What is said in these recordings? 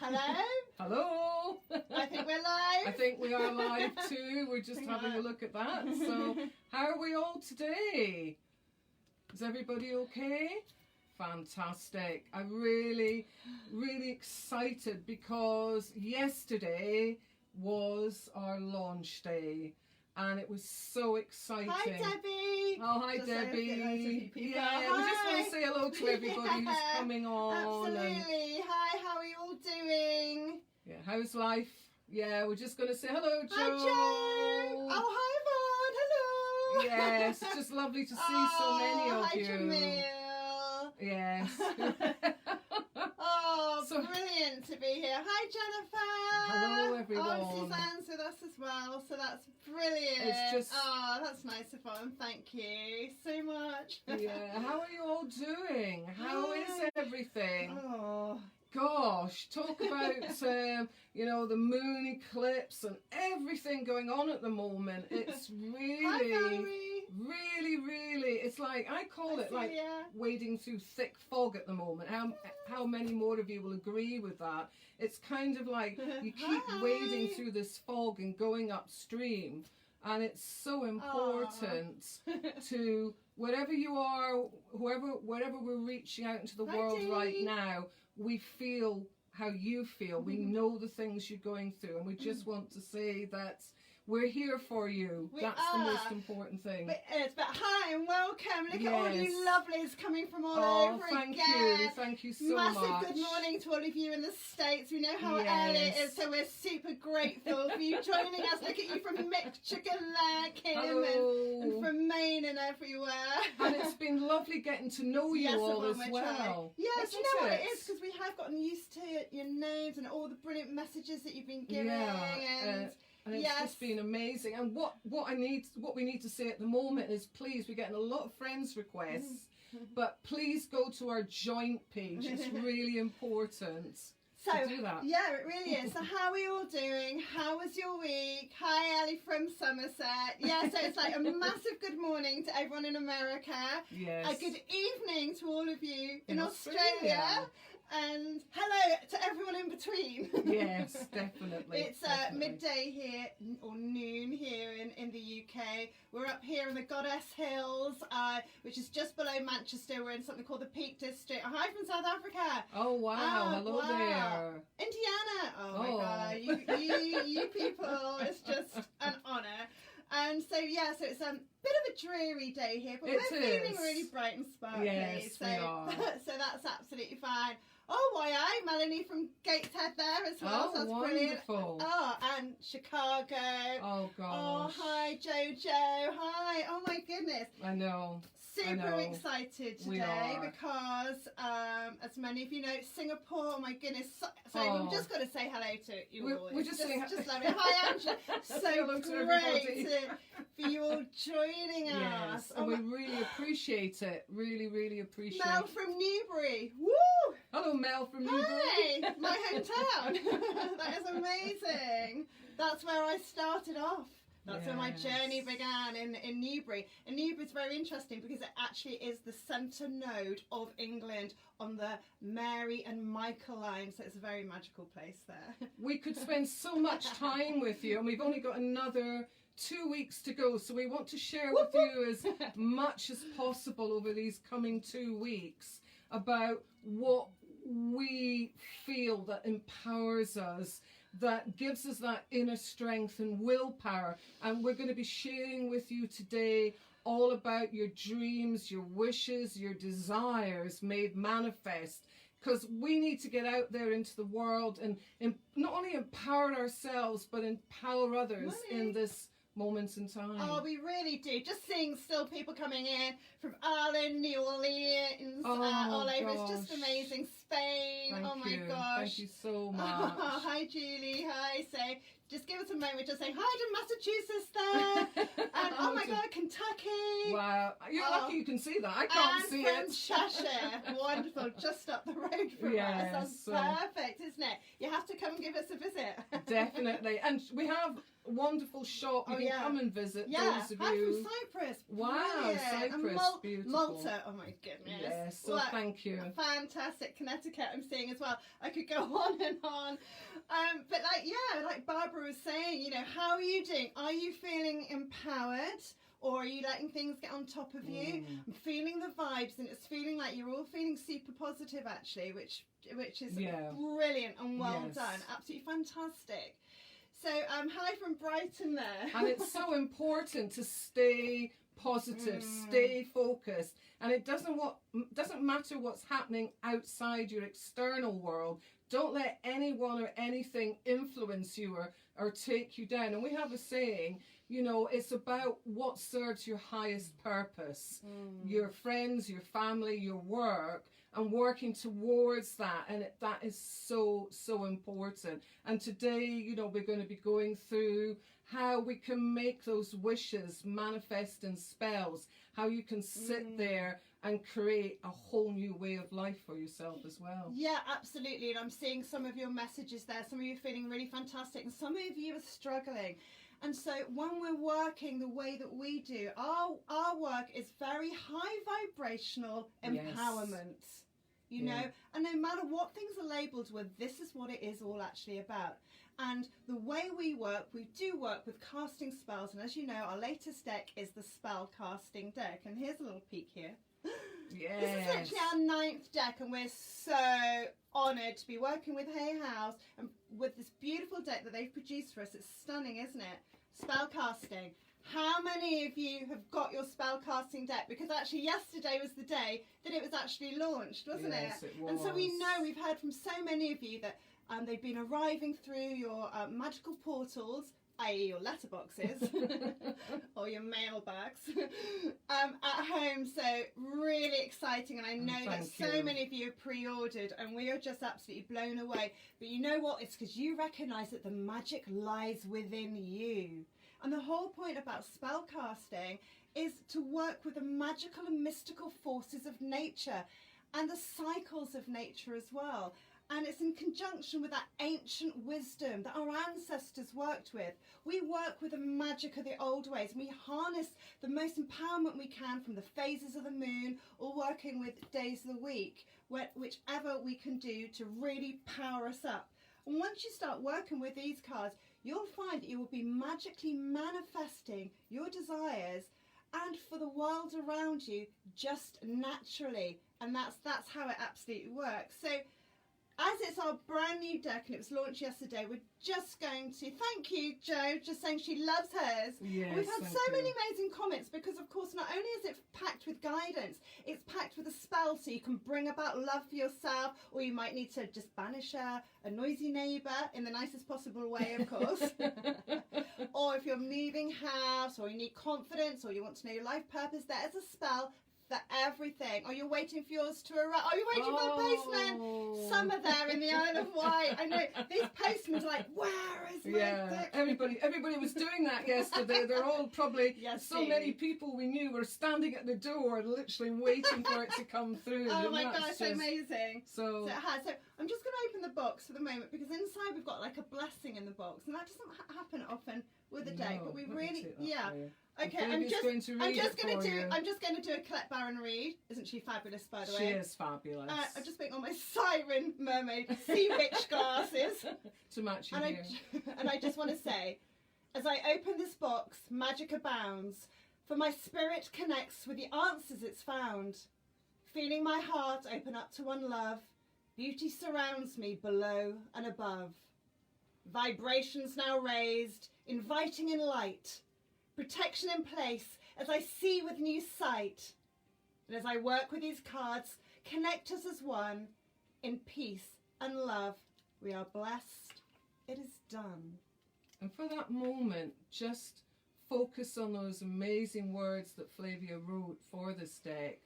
Hello? Hello! I think we're live. I think we are live too. We're just having a look at that. So, how are we all today? Is everybody okay? Fantastic. I'm really excited because yesterday was our launch day and it was so exciting. Hi, Debbie. Oh, hi, Just Debbie. Yeah, Hi. We just want to say hello to everybody who's coming on. Absolutely. Hi, how are you all doing? Yeah, how's life? Yeah, we're just going to say hello, Joe. Hi, Joe. Oh, hi, Vaughn. Hello. Yes, it's just lovely to see so many of hi, you. Jamil. Yes. Oh, so brilliant to be here. Hi, Jennifer. Hello, everyone. Oh, Suzanne's with us as well, so that's brilliant. It's just... Oh, that's nice of Vaughn. Thank you so much. Yeah, how are you all doing? How is everything? Oh. Gosh, talk about, you know, the moon eclipse and everything going on at the moment. It's really, it's like, I call it like wading through thick fog at the moment. How many more of you will agree with that? It's kind of like you keep wading through this fog and going upstream. And it's so important to, wherever you are, wherever we're reaching out into the world right now, we feel how you feel. We know the things you're going through, and we just want to say that we're here for you. That's the most important thing. But hi and welcome. Look at all you lovelies coming from all over thank again. you. Thank you so much. Massive good morning to all of you in the States. We know how early it is, so we're super grateful for you joining us. Look at you from Meiklejohn-Free, Kim, and from Maine and everywhere. And it's been lovely getting to know you all as well. Yes, you know what it is, because we have gotten used to your names and all the brilliant messages that you've been giving. And it's just been amazing. And what we need to say at the moment is, please, we're getting a lot of friends requests, but please go to our joint page. It's really important. So, to do that. Yeah, it really is. So how are we all doing? How was your week? Hi, Ellie from Somerset. Yeah, so it's like a massive good morning to everyone in America. Yes. A good evening to all of you in Australia. And hello to everyone in between. Yes, definitely. It's midday here, or noon here in the UK. We're up here in the Goddess Hills, which is just below Manchester. We're in something called the Peak District. Hi from South Africa. Oh, wow. Hello there. Indiana. Oh, my God. You people, it's just an honour. And so, yeah, so it's a bit of a dreary day here, but we're feeling really bright and sparkly. Yes, we are. So that's absolutely fine. Oh, why Melanie from Gateshead there as well. Oh, so that's wonderful. Brilliant. Oh, and Chicago. Oh, gosh. Oh, hi, Jojo. Hi. Oh, my goodness. I know. Super excited today because, as many of you know, Singapore. Oh my goodness! So we've just got to say hello to you all. We're just saying lovely. Hi, Angela. So great for you all joining us. Yes, and we really appreciate it. Really appreciate it. Mel from Newbury. Woo! Hello, Mel from Newbury. Hi, my hometown. That is amazing. That's where I started off. That's where my journey began, in Newbury. And Newbury's very interesting because it actually is the centre node of England on the Mary and Michael line. So it's a very magical place there. We could spend so much time with you, and we've only got another 2 weeks to go. So we want to share with you as much as possible over these coming 2 weeks about what we feel that empowers us, that gives us that inner strength and willpower. And we're going to be sharing with you today all about your dreams, your wishes, your desires made manifest. Because we need to get out there into the world and not only empower ourselves, but empower others in this moments in time. Oh, we really do. Just seeing still people coming in from Ireland, New Orleans, all over. It's just amazing. Spain. Oh my gosh. Thank you so much. Oh, hi, Julie. Hi. So just give us a moment. Just saying hi to Massachusetts there. And oh my God, Kentucky. Wow. You're lucky you can see that. I can't see it. And Cheshire. Wonderful. Just up the road from us. That's perfect, isn't it? You have to come and give us a visit. Definitely. And we have a wonderful shop. You can come and visit. Those of Hi you. from Cyprus. Wow, Cyprus. Beautiful. Malta. Oh my goodness. Yes, so thank you. Fantastic. Connecticut. etiquette I'm seeing as well. I could go on and on. But like Barbara was saying, you know, how are you doing? Are you feeling empowered? Or are you letting things get on top of you? I'm feeling the vibes, and it's feeling like you're all feeling super positive, actually, which is brilliant and well done. Absolutely fantastic. So, hi from Brighton there. And it's so important to stay positive, stay focused, and it doesn't matter what's happening outside your external world. Don't let anyone or anything influence you or take you down. And we have a saying, you know, it's about what serves your highest purpose, your friends, your family, your work, and working towards that. And that is so, so important. And today, you know, we're going to be going through how we can make those wishes manifest in spells, how you can sit there and create a whole new way of life for yourself as well. Yeah, absolutely. And I'm seeing some of your messages there. Some of you are feeling really fantastic, and some of you are struggling. And so when we're working the way that we do, our work is very high vibrational empowerment, you know, and no matter what things are labelled with, this is what it is all actually about. And the way we do work with casting spells. And as you know, our latest deck is the Spellcasting deck. And here's a little peek here. Yes. This is actually our 9th deck, and we're so honoured to be working with Hay House and with this beautiful deck that they've produced for us. It's stunning, isn't it? Spellcasting. How many of you have got your spellcasting deck? Because actually yesterday was the day that it was actually launched, wasn't it? Yes, it was. And so we know, we've heard from so many of you that they've been arriving through your magical portals, i.e. your letterboxes or your mailbags at home. So really exciting, and I know that so many of you have pre-ordered, and we are just absolutely blown away. But you know what? It's because you recognise that the magic lies within you. And the whole point about spellcasting is to work with the magical and mystical forces of nature and the cycles of nature as well. And it's in conjunction with that ancient wisdom that our ancestors worked with. We work with the magic of the old ways, and we harness the most empowerment we can from the phases of the moon, or working with days of the week, whichever we can do to really power us up. And once you start working with these cards, you'll find that you will be magically manifesting your desires and for the world around you just naturally. And that's how it absolutely works. So as it's our brand new deck and it was launched yesterday, we're just going to, thank you Jo, just saying she loves hers. Yes, we've had so many amazing comments, because of course not only is it packed with guidance, it's packed with a spell, so you can bring about love for yourself, or you might need to just banish a noisy neighbour in the nicest possible way, of course. Or if you're moving house, or you need confidence, or you want to know your life purpose, there's a spell for everything. Or you're waiting for yours to arrive. Are you waiting for the postman? Some are there in the Isle of Wight. I know these postmen are like, where is my deck? Everybody was doing that yesterday. They're all probably so many people we knew were standing at the door, literally waiting for it to come through. Oh my gosh, so amazing! So it has. So I'm just going to open the box for the moment, because inside we've got like a blessing in the box, and that doesn't happen often with a deck. But we really, Okay, I'm just going to do a Colette Baron read. Isn't she fabulous, by the way? She is fabulous. I'm just putting on my siren mermaid sea witch glasses to match your hair. And I just want to say, as I open this box, magic abounds, for my spirit connects with the answers it's found. Feeling my heart open up to one love, beauty surrounds me below and above. Vibrations now raised, inviting in light. Protection in place as I see with new sight. And as I work with these cards, connect us as one. In peace and love, we are blessed. It is done. And for that moment, just focus on those amazing words that Flavia wrote for this deck.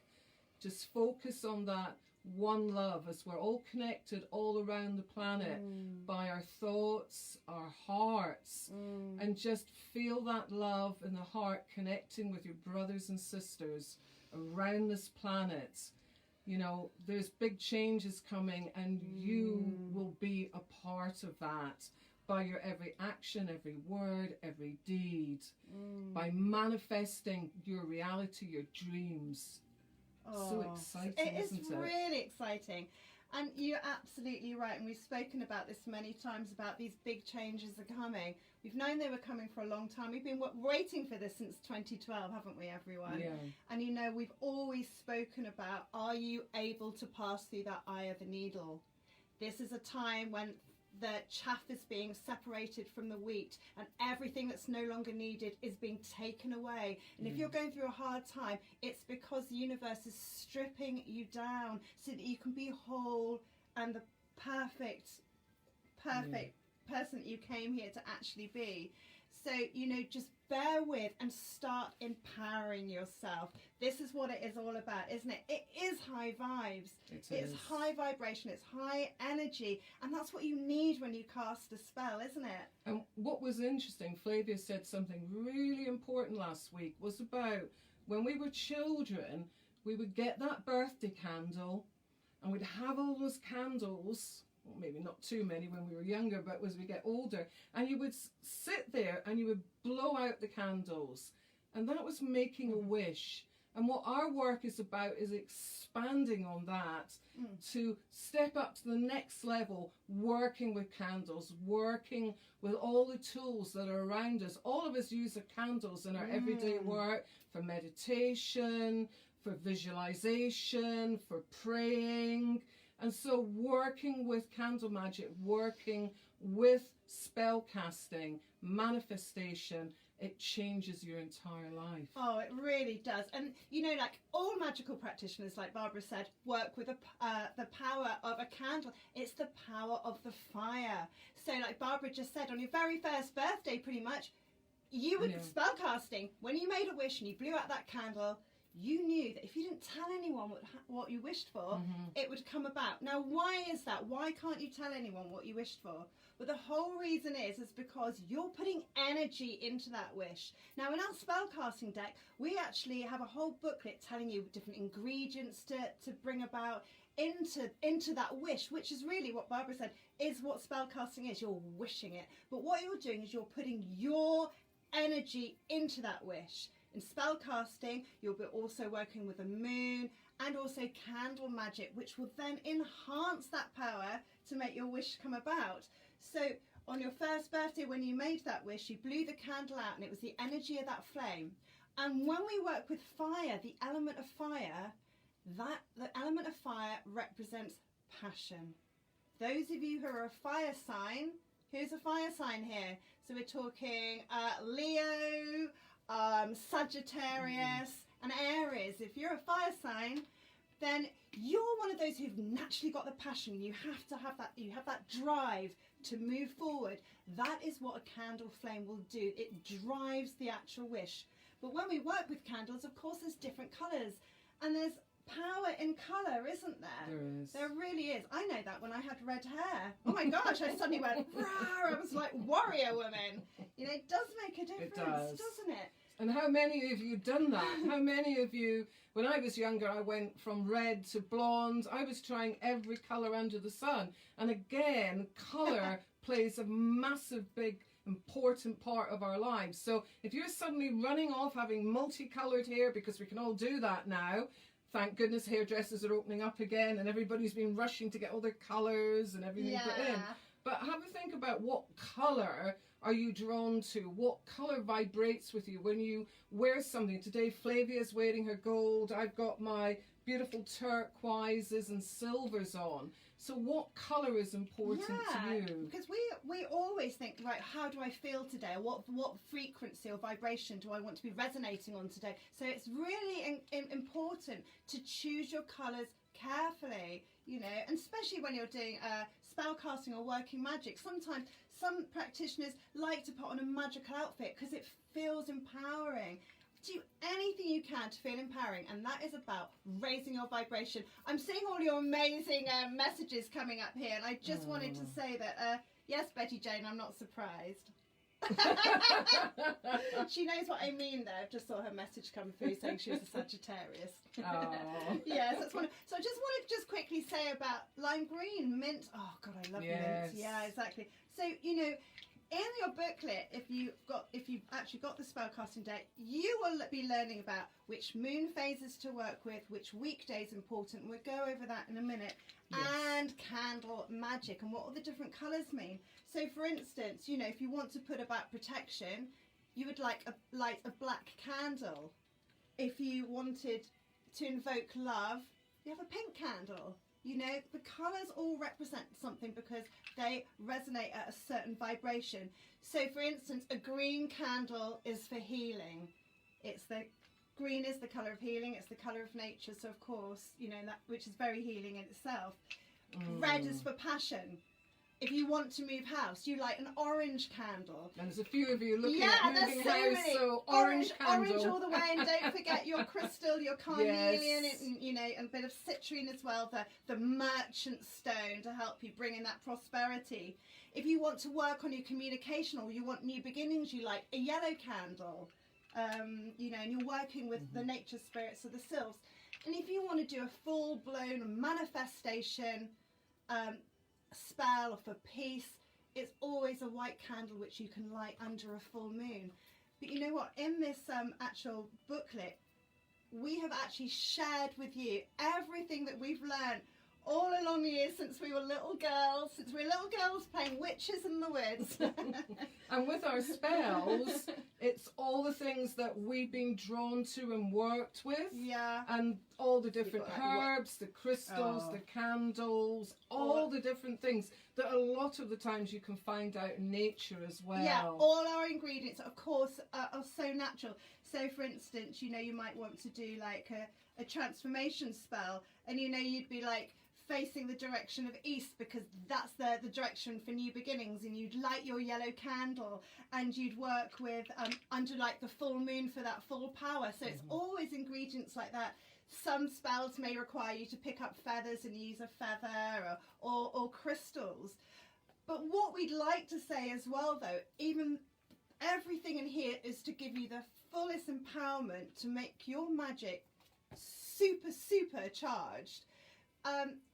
Just focus on that one love, as we're all connected all around the planet by our thoughts, our hearts, and just feel that love in the heart connecting with your brothers and sisters around this planet. You know, there's big changes coming, and you will be a part of that by your every action, every word, every deed, by manifesting your reality, your dreams. So exciting, It's really exciting. And you're absolutely right, and we've spoken about this many times, about these big changes are coming. We've known they were coming for a long time. We've been waiting for this since 2012, haven't we, everyone? Yeah. And you know, we've always spoken about, are you able to pass through that eye of the needle? This is a time when the chaff is being separated from the wheat, and everything that's no longer needed is being taken away. And if you're going through a hard time, it's because the universe is stripping you down so that you can be whole and the perfect person that you came here to actually be. So, you know, just bear with and start empowering yourself. This is what it is all about, isn't it? It is high vibes. It's high vibration. It's high energy. And that's what you need when you cast a spell, isn't it? And what was interesting, Flavia said something really important last week, was about when we were children, we would get that birthday candle and we'd have all those candles, well, maybe not too many when we were younger, but as we get older, and you would sit there and you would blow out the candles, and that was making a wish. And what our work is about is expanding on that to step up to the next level, working with candles, working with all the tools that are around us. All of us use the candles in our everyday work, for meditation, for visualization, for praying. And so working with candle magic, working with spell casting, manifestation, it changes your entire life. Oh, it really does. And, you know, like all magical practitioners, like Barbara said, work with the power of a candle. It's the power of the fire. So like Barbara just said, on your very first birthday, pretty much, you were spell casting. When you made a wish and you blew out that candle, you knew that if you didn't tell anyone what you wished for, it would come about. Now, why is that? Why can't you tell anyone what you wished for? Well, the whole reason is because you're putting energy into that wish. Now, in our spellcasting deck, we actually have a whole booklet telling you different ingredients to bring about into that wish, which is really what Barbara said, is what spellcasting is. You're wishing it. But what you're doing is you're putting your energy into that wish. In spellcasting, you'll be also working with the moon and also candle magic, which will then enhance that power to make your wish come about. So on your first birthday, when you made that wish, you blew the candle out and it was the energy of that flame. And when we work with fire, the element of fire, the element of fire represents passion. Those of you who are a fire sign, who's a fire sign here? So we're talking Leo, Sagittarius and Aries. If you're a fire sign, then you're one of those who've naturally got the passion. You have to have that, you have that drive to move forward. That is what a candle flame will do. It drives the actual wish. But when we work with candles, of course, there's different colours, and there's power in colour, isn't there? There is. There really is. I know that when I had red hair. Oh my gosh, I suddenly went, rah, I was like warrior woman. You know, it does make a difference, doesn't it? And how many of you done that? How many of you, when I was younger, I went from red to blonde. I was trying every colour under the sun. And again, colour plays a massive, big, important part of our lives. So if you're suddenly running off having multicoloured hair, because we can all do that now, thank goodness hairdressers are opening up again and everybody's been rushing to get all their colours and everything put in. But have a think about what colour are you drawn to? What colour vibrates with you when you wear something? Today Flavia's wearing her gold. I've got my beautiful turquoises and silvers on. So what colour is important to you? Because we always think, right, how do I feel today? Or what frequency or vibration do I want to be resonating on today? So it's really important to choose your colours carefully, you know, and especially when you're doing spell casting or working magic. Sometimes some practitioners like to put on a magical outfit because it feels empowering. Do anything you can to feel empowering, and that is about raising your vibration. I'm seeing all your amazing messages coming up here, and I just wanted to say that, yes, Betty Jane, I'm not surprised. She knows what I mean there. I've just saw her message come through saying she was a Sagittarius. Yes, that's wonderful. So I just want to quickly say about lime green, mint. Oh God, I love mint. Yeah, exactly. So, you know, in your booklet, if you've actually got the spellcasting deck, you will be learning about which moon phases to work with, which weekdays important. We'll go over that in a minute. And about magic and what all the different colours mean. So for instance, you know, if you want to put about protection, you would light a black candle. If you wanted to invoke love, you have a pink candle. You know, the colours all represent something because they resonate at a certain vibration. So for instance, a green candle is for healing. Green is the colour of healing, it's the colour of nature, so of course, you know, that which is very healing in itself. Red is for passion. If you want to move house, you light an orange candle. And there's a few of you looking at moving so house, many. so orange candle. Orange all the way, and don't forget your crystal, your carnelian, and, you know, and a bit of citrine as well, the merchant stone to help you bring in that prosperity. If you want to work on your communication or you want new beginnings, you light a yellow candle. You know, and you're working with the nature spirits of the sylphs. And if you want to do a full-blown manifestation spell or for peace, it's always a white candle which you can light under a full moon. But you know what? In this actual booklet, we have actually shared with you everything that we've learned all along the years since we were little girls, playing witches in the woods. And with our spells, it's all the things that we've been drawn to and worked with. Yeah. And all the different herbs, the crystals, the candles, all the different things that a lot of the times you can find out in nature as well. Yeah, all our ingredients, of course, are so natural. So, for instance, you know, you might want to do like a transformation spell, and you know, you'd be like facing the direction of east because that's the direction for new beginnings, and you'd light your yellow candle and you'd work with under like the full moon for that full power. So it's always ingredients like that. Some spells may require you to pick up feathers and use a feather or crystals. But what we'd like to say as well, though, even everything in here is to give you the fullest empowerment to make your magic super charged.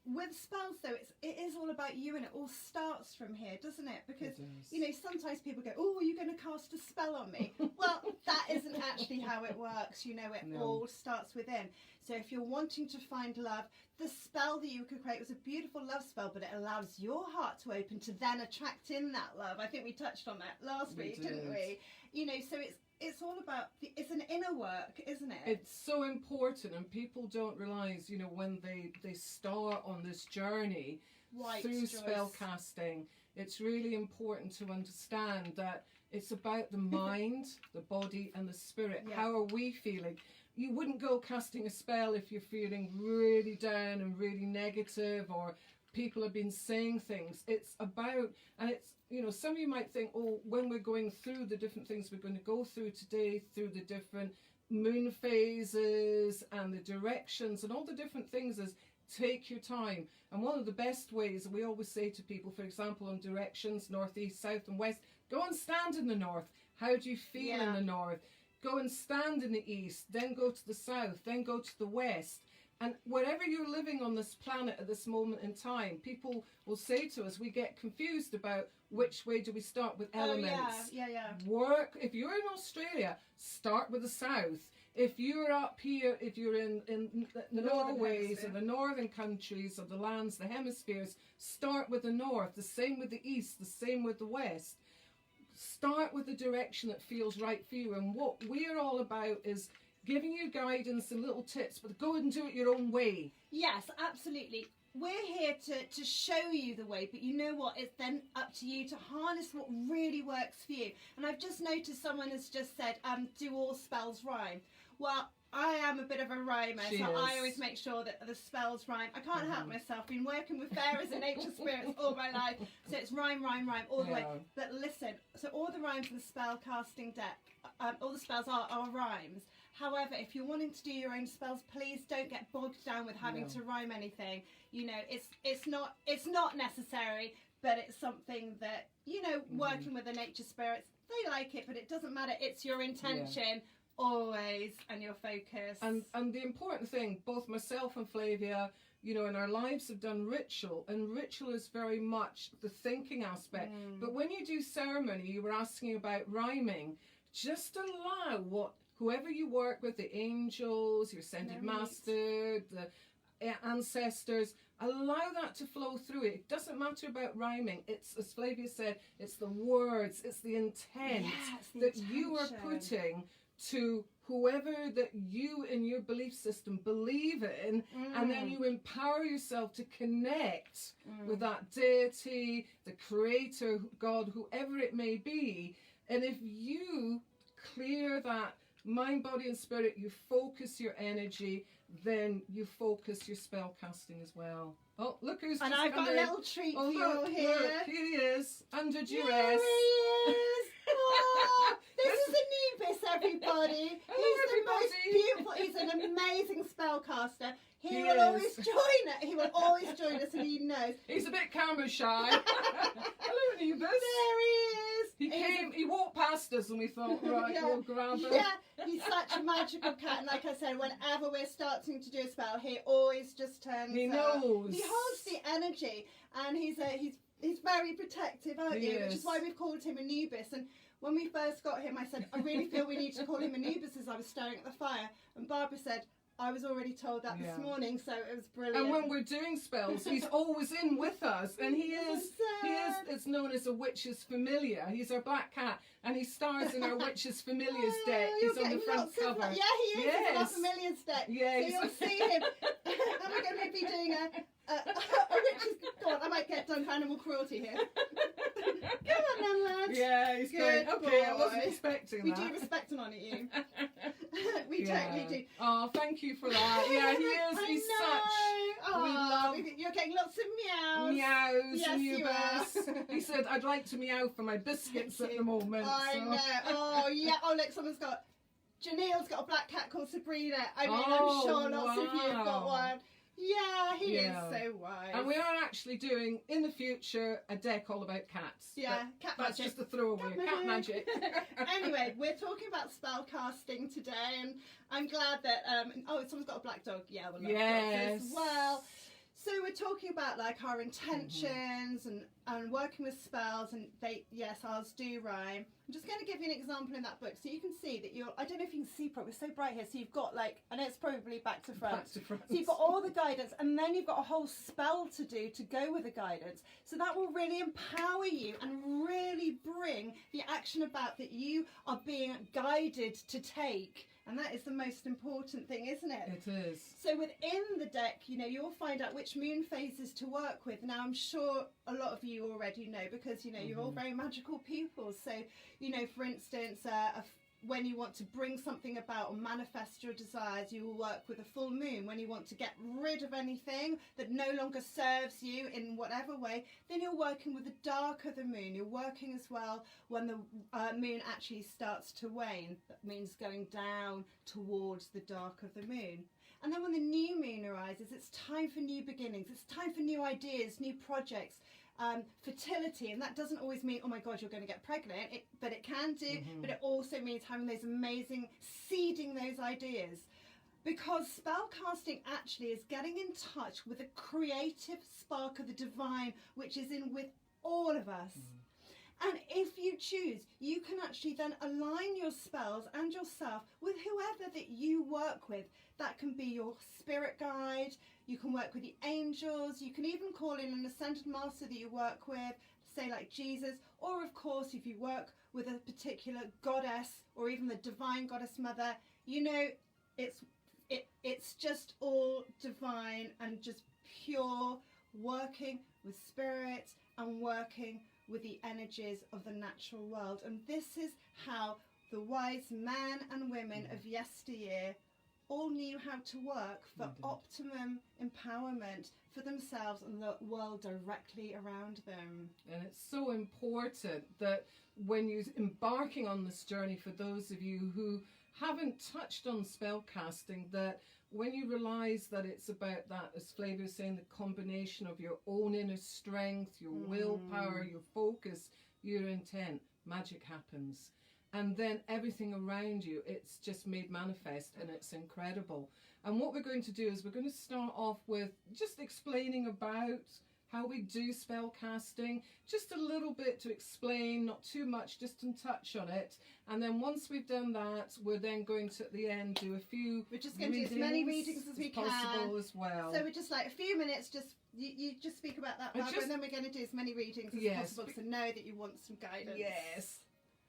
With spells, though, it is all about you, and it all starts from here, doesn't it? Because, you know, sometimes people go, oh, are you going to cast a spell on me? Well, that isn't actually how it works. You know, it all starts within. So if you're wanting to find love, the spell that you could create was a beautiful love spell, but it allows your heart to open to then attract in that love. I think we touched on that last week, didn't we? You know, so it's all about, it's an inner work, isn't it? It's so important, and people don't realise, you know, when they start on this journey through spellcasting, it's really important to understand that it's about the mind, the body and the spirit. How are we feeling? You wouldn't go casting a spell if you're feeling really down and really negative, or people have been saying things. It's about, and it's, you know, some of you might think, oh, when we're going through the different things we're going to go through today, through the different moon phases and the directions and all the different things, is take your time. And one of the best ways, we always say to people, for example, on directions, north, east, south and west, go and stand in the north. How do you feel in the north? Go and stand in the east, then go to the south, then go to the west. And wherever you're living on this planet at this moment in time, people will say to us, we get confused about which way do we start with elements. Work, if you're in Australia, start with the south. If you're up here, if you're in the Norways or the northern countries or the lands, the hemispheres, start with the north. The same with the east, the same with the west. Start with the direction that feels right for you. And what we're all about is giving you guidance and little tips, but go and do it your own way. Yes, absolutely. We're here to show you the way, but you know what? It's then up to you to harness what really works for you. And I've just noticed someone has just said, do all spells rhyme? Well, I am a bit of a rhymer, I always make sure that the spells rhyme. I can't help myself. Been working with fairies and nature spirits all my life, so it's rhyme all the way. But listen, so all the rhymes in the spell casting deck, all the spells are rhymes. However, if you're wanting to do your own spells, please don't get bogged down with having to rhyme anything. You know, it's not necessary, but it's something that, you know, working with the nature spirits, they like it, but it doesn't matter. It's your intention. Always, and your focus. And the important thing, both myself and Flavia, you know, in our lives have done ritual, and ritual is very much the thinking aspect. But when you do ceremony, you were asking about rhyming, just allow whoever you work with, the angels, your ascended master, the ancestors, allow that to flow through it. It doesn't matter about rhyming. It's, as Flavia said, it's the words, it's the intent that you are putting to whoever that you in your belief system believe in, and then you empower yourself to connect with that deity, the creator, God, whoever it may be. And if you clear that mind, body and spirit, you focus your energy, then you focus your spell casting as well. Oh, look who's and just I've got come a in. little treat Oh, for you look, here. look, he is under duress. There he is. Oh, this is Anubis, everybody. Hello, He's the most beautiful. He's an amazing spellcaster. He will is. always join us. He will always join us, and he knows. He's a bit camera shy. Hello, Anubis. There he is. He came, he walked past us and we thought, right, we'll grab him. Yeah, he's such a magical cat, and like I said, whenever we're starting to do a spell, he always just turns He up. knows. He holds the energy, and he's very protective, aren't He you? Which is. is why we've called him Anubis. And when we first got him, I said, I really feel we need to call him Anubis, as I was staring at the fire. And Barbara said, I was already told that this morning, so it was brilliant. And when we're doing spells, he's always in with us, and he is, it's known as a witch's familiar. He's our black cat, and he stars in our witch's familiars deck. He's on the front cover. Yeah, he is. He's on our familiars deck. Yes. So you'll see him. And we're going to be doing a witch's... Go on, I might get done for animal cruelty here. Come on then, lads. Yeah, he's Good going, okay, I wasn't boy. expecting We that. do respect and honour you. We totally do. Oh, thank you for that. Yeah, he is. I He's know. such. Oh, We love you're getting lots of meows. meows. Yes, you Anubis. He said, I'd like to meow for my biscuits at the moment. I so. know. Oh, yeah. Oh, look, someone's got... Janelle's got a black cat called Sabrina. I mean, Oh, I'm sure lots of you have got wow. one. Yeah, he is Yeah. so wise. And we are actually doing, in the future, a deck all about cats. Yeah, But cat that's magic. just a throwaway. Cat magic. Anyway, we're talking about spell casting today, and I'm glad that someone's got a black dog. Yeah, we'll love dogs as well. So we're talking about like our intentions and working with spells, and ours do rhyme. I'm just going to give you an example in that book so you can see that I don't know if you can see properly, it's so bright here, so you've got like, I know it's probably back to front. Back to front. So you've got all the guidance, and then you've got a whole spell to do to go with the guidance. So that will really empower you and really bring the action about that you are being guided to take. And that is the most important thing, isn't it? It is. So within the deck, you'll find out which moon phases to work with. Now, I'm sure a lot of you already know because, you're all very magical people. So, for instance, when you want to bring something about or manifest your desires, you will work with a full moon. When you want to get rid of anything that no longer serves you in whatever way, then you're working with the dark of the moon. You're working as well when the moon actually starts to wane. That means going down towards the dark of the moon. And then when the new moon arises, it's time for new beginnings. It's time for new ideas, new projects. Fertility, and that doesn't always mean, oh my god, you're going to get pregnant, but it can do, but it also means having those amazing, seeding those ideas, because spell casting actually is getting in touch with a creative spark of the divine which is in with all of us. And if you choose, you can actually then align your spells and yourself with whoever that you work with. That can be your spirit guide, you can work with the angels, you can even call in an ascended master that you work with, say like Jesus, or of course if you work with a particular goddess or even the divine goddess mother, it's just all divine and just pure, working with spirit and working with the energies of the natural world. And this is how the wise men and women of yesteryear all knew how to work for optimum empowerment for themselves and the world directly around them. And it's so important that when you're embarking on this journey, for those of you who haven't touched on spell casting, that when you realise that it's about that, as Flavia was saying, the combination of your own inner strength, your willpower, your focus, your intent, magic happens. And then everything around you, it's just made manifest, and it's incredible. And what we're going to do is we're going to start off with just explaining about how we do spell casting, just a little bit to explain, not too much, just to touch on it. And then once we've done that, we're then going to at the end do a few We're just going to do as many readings as we possible can as well. So we're just like a few minutes, just You just speak about that, I Barbara, and then we're going to do as many readings as Yes. possible, so know that you want some guidance. Yes.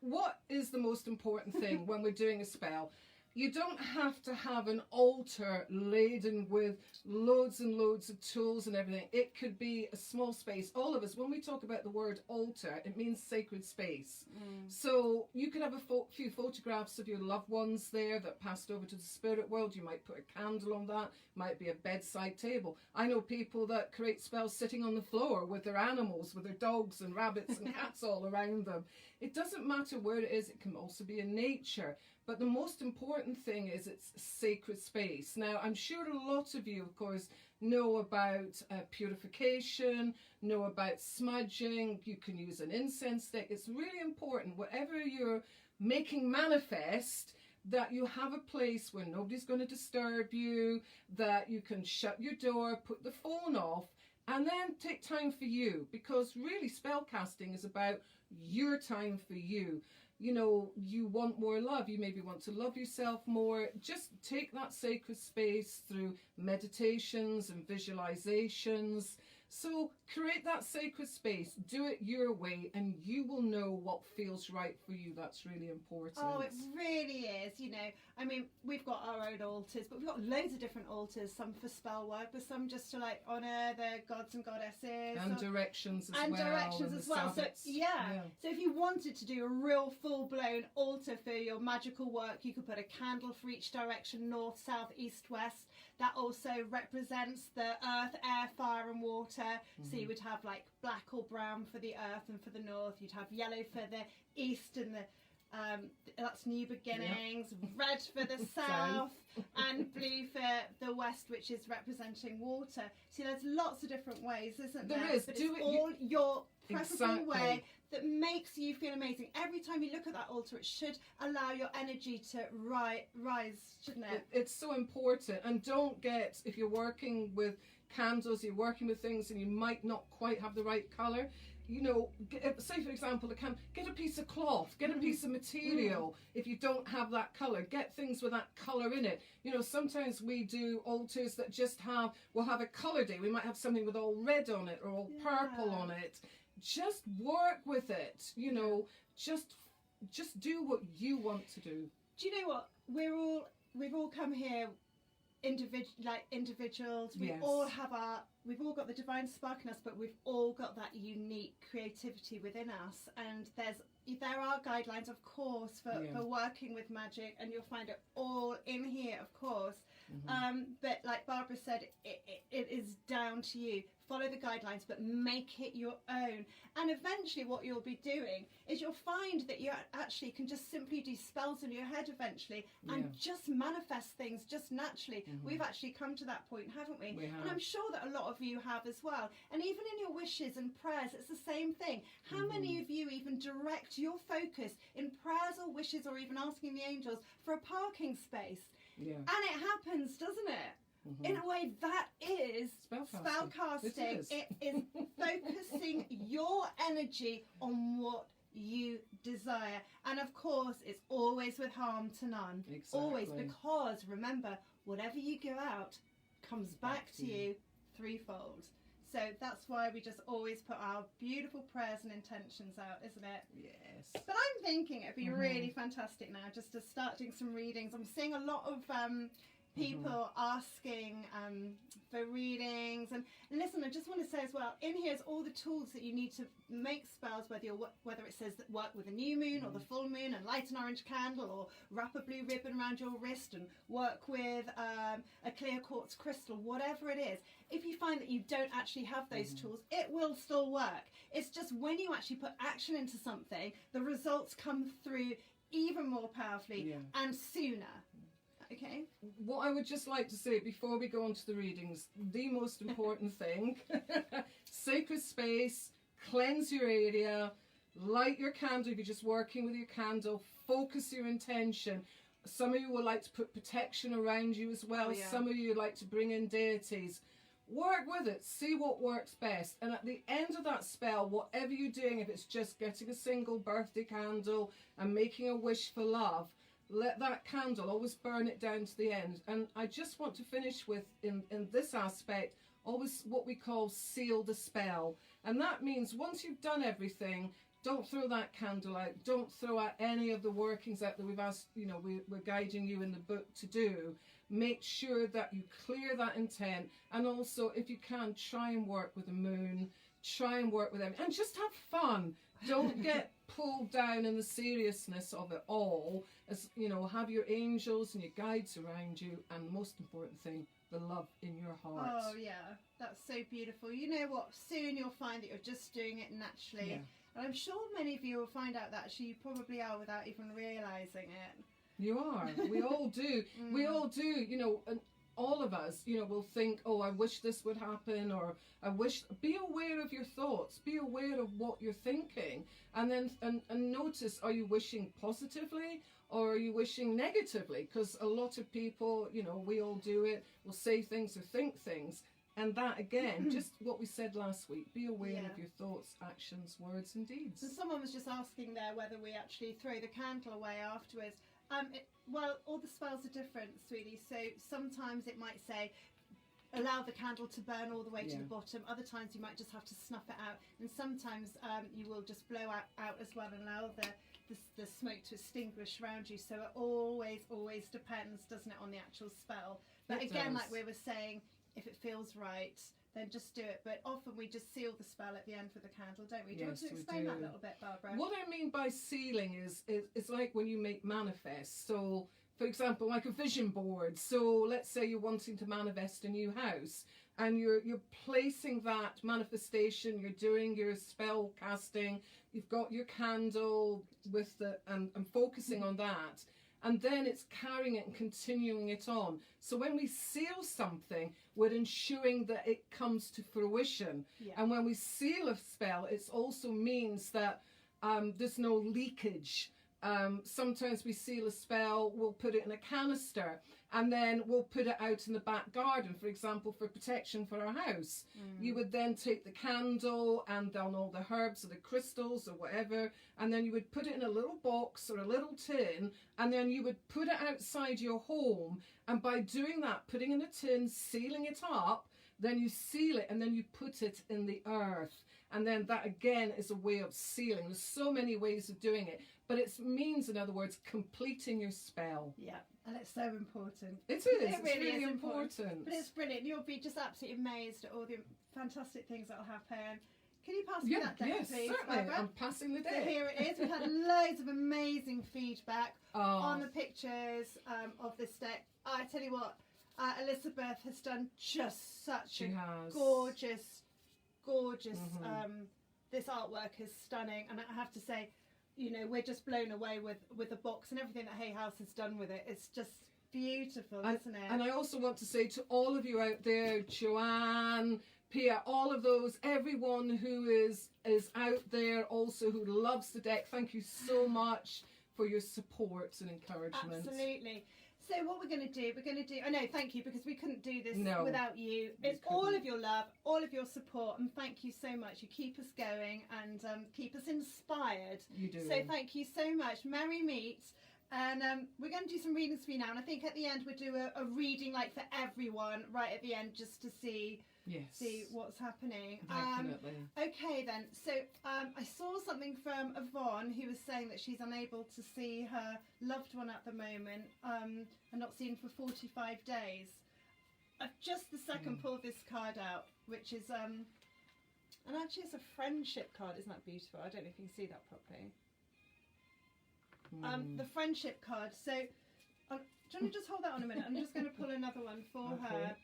What is the most important thing when we're doing a spell? You don't have to have an altar laden with loads and loads of tools and everything. It could be a small space. All of us, when we talk about the word altar, it means sacred space. So you could have a few photographs of your loved ones there that passed over to the spirit world. You might put a candle on that. Might be a bedside table. I know people that create spells sitting on the floor with their animals, with their dogs and rabbits and cats all around them. It doesn't matter where it is. It can also be in nature. But the most important thing is it's sacred space. Now, I'm sure a lot of you, of course, know about purification, know about smudging. You can use an incense stick. It's really important, whatever you're making manifest, that you have a place where nobody's going to disturb you, that you can shut your door, put the phone off, and then take time for you. Because really, spellcasting is about your time for you. You know, you want more love, you maybe want to love yourself more. Just take that sacred space through meditations and visualizations. So create that sacred space, do it your way, and you will know what feels right for you. That's really important. Oh, it really is. You know, I mean, we've got our own altars, but we've got loads of different altars, some for spell work, but some just to like honour the gods and goddesses. And directions as and well. Directions as well. So, yeah. So if you wanted to do a real full-blown altar for your magical work, you could put a candle for each direction, north, south, east, west. That also represents the earth, air, fire and water. So you would have like black or brown for the earth and for the north. You'd have yellow for the east and that's new beginnings, red for the south, and blue for the west, which is representing water. See, there's lots of different ways, isn't there? There is. But it's all your preferable way Exactly. that makes you feel amazing. Every time you look at that altar, it should allow your energy to rise, shouldn't it? It's so important. And don't get, if you're working with candles, you're working with things and you might not quite have the right colour, you know, say for example, get a piece of cloth, get a piece of material. If you don't have that colour, get things with that colour in it. You know, sometimes we do altars that just we'll have a colour day. We might have something with all red on it or all purple on it. Just work with it, you know, just do what you want to do. Do you know what? We've all come here individuals. We've all we've all got the divine spark in us, but we've all got that unique creativity within us. And there are guidelines, of course, for working with magic, and you'll find it all in here, of course. But like Barbara said, it is down to you. Follow the guidelines, but make it your own. And eventually what you'll be doing is you'll find that you actually can just simply do spells in your head eventually and just manifest things just naturally. We've actually come to that point, haven't we? We have. And I'm sure that a lot of you have as well. And even in your wishes and prayers, it's the same thing. How many of you even direct your focus in prayers or wishes or even asking the angels for a parking space? Yeah. And it happens, doesn't it? In a way, that is spellcasting. It is focusing your energy on what you desire. And of course, it's always with harm to none. Exactly. Always, because remember, whatever you give out comes back to you threefold. So that's why we just always put our beautiful prayers and intentions out, isn't it? Yes. But I'm thinking it'd be really fantastic now just to start doing some readings. I'm seeing a lot of people asking for readings, and listen, I just want to say as well, in here is all the tools that you need to make spells, whether it says that work with a new moon or the full moon and light an orange candle, or wrap a blue ribbon around your wrist and work with a clear quartz crystal, whatever it is. If you find that you don't actually have those tools, it will still work. It's just when you actually put action into something, the results come through even more powerfully and sooner. Okay. What I would just like to say before we go on to the readings, the most important thing, sacred space, cleanse your area, light your candle if you're just working with your candle, focus your intention. Some of you will like to put protection around you as well. Some of you like to bring in deities. Work with it, see what works best. And at the end of that spell, whatever you're doing, if it's just getting a single birthday candle and making a wish for love, let that candle always burn it down to the end. And I just want to finish with, in this aspect, always what we call seal the spell. And that means once you've done everything, don't throw that candle out. Don't throw out any of the workings out that we've asked, we're guiding you in the book to do. Make sure that you clear that intent. And also, if you can, try and work with the moon. Try and work with them. And just have fun. Don't get pulled down in the seriousness of it all. As have your angels and your guides around you. And the most important thing, the love in your heart. Oh, yeah. That's so beautiful. You know what? Soon you'll find that you're just doing it naturally. Yeah. And I'm sure many of you will find out that actually you probably are without even realising it. You are. We all do. We all do. And all of us, will think, oh, I wish this would happen, or I wish. Be aware of your thoughts. Be aware of what you're thinking. And then and notice, are you wishing positively or are you wishing negatively? Because a lot of people, we all do it. We'll say things or think things. And that, again, just what we said last week, be aware of your thoughts, actions, words and deeds. So someone was just asking there whether we actually throw the candle away afterwards. Well, all the spells are different, sweetie. So sometimes it might say, allow the candle to burn all the way to the bottom. Other times you might just have to snuff it out. And sometimes you will just blow out as well and allow the smoke to extinguish around you. So it always depends, doesn't it, on the actual spell. But again, like we were saying, if it feels right, then just do it. But often we just seal the spell at the end with a candle, don't we? Do you want to explain that a little bit, Barbara? What I mean by sealing is it's like when you make manifest. So, for example, like a vision board. So let's say you're wanting to manifest a new house, and you're placing that manifestation, you're doing your spell casting, you've got your candle with and focusing on that. And then it's carrying it and continuing it on. So when we seal something, we're ensuring that it comes to fruition. Yeah. And when we seal a spell, it also means that there's no leakage. Sometimes we seal a spell, we'll put it in a canister, and then we'll put it out in the back garden, for example, for protection for our house. You would then take the candle and then all the herbs or the crystals or whatever, and then you would put it in a little box or a little tin, and then you would put it outside your home. And by doing that, putting in a tin, sealing it up, then you seal it and then you put it in the earth. And then that again is a way of sealing. There's so many ways of doing it, but it means, in other words, completing your spell. Yeah, and it's so important. It is. It's really important. But it's brilliant. You'll be just absolutely amazed at all the fantastic things that will happen. Can you pass me that deck, please? Certainly. Barbara? I'm passing the deck. So here it is. We've had loads of amazing feedback on the pictures of this deck. I tell you what, Elizabeth has done just such gorgeous. This artwork is stunning, and I have to say, we're just blown away with the box and everything that Hay House has done with it. It's just beautiful, isn't it? And I also want to say to all of you out there, Joanne, Pia, all of those, everyone who is out there also who loves the deck, thank you so much for your support and encouragement. Absolutely. So what we're going to do, I know, thank you, because we couldn't do this without you. It's all of your love, all of your support, and thank you so much. You keep us going and keep us inspired. You do. So thank you so much. Merry meet. And we're going to do some readings for you now, and I think at the end we'll do a reading like for everyone right at the end, just to see what's happening. Definitely. Okay then, so I saw something from Yvonne who was saying that she's unable to see her loved one at the moment and not seen for 45 days. I've just the second pulled this card out, which is and actually it's a friendship card. Isn't that beautiful? I don't know if you can see that properly. The friendship card. So do you want to just hold that on a minute? I'm just going to pull another one for her.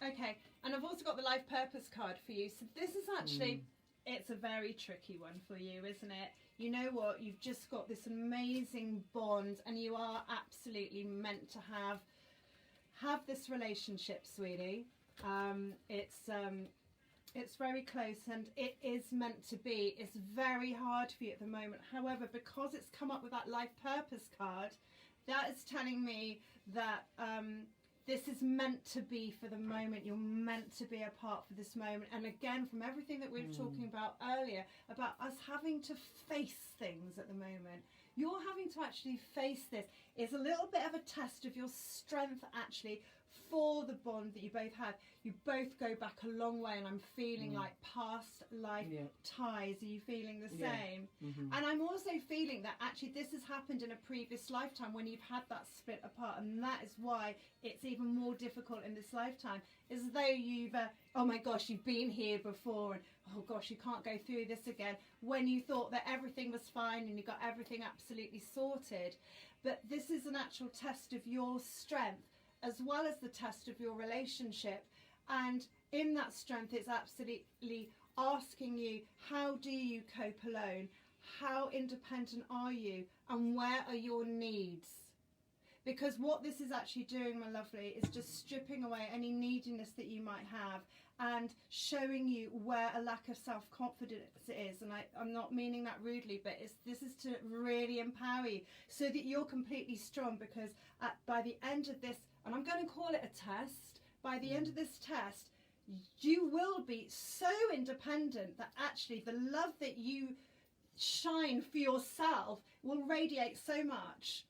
Okay, and I've also got the life purpose card for you. So this is actually, it's a very tricky one for you, isn't it? You know what? You've just got this amazing bond, and you are absolutely meant to have this relationship, sweetie. It's very close, and it is meant to be. It's very hard for you at the moment. However, because it's come up with that life purpose card, that is telling me that this is meant to be for the moment. You're meant to be apart for this moment. And again, from everything that we were talking about earlier, about us having to face things at the moment, you're having to actually face this. It's a little bit of a test of your strength, actually, for the bond that you both have. You both go back a long way, and I'm feeling like past life ties. Are you feeling the same? And I'm also feeling that actually this has happened in a previous lifetime when you've had that split apart, and that is why it's even more difficult in this lifetime. It's as though you've, oh my gosh, you've been here before, and oh gosh, you can't go through this again, when you thought that everything was fine and you got everything absolutely sorted. But this is an actual test of your strength, as well as the test of your relationship. And in that strength, it's absolutely asking you, how do you cope alone? How independent are you? And where are your needs? Because what this is actually doing, my lovely, is just stripping away any neediness that you might have and showing you where a lack of self-confidence is. And I'm not meaning that rudely, but this is to really empower you so that you're completely strong, because by the end of this, and I'm going to call it a test, by the end of this test, you will be so independent that actually the love that you shine for yourself will radiate so much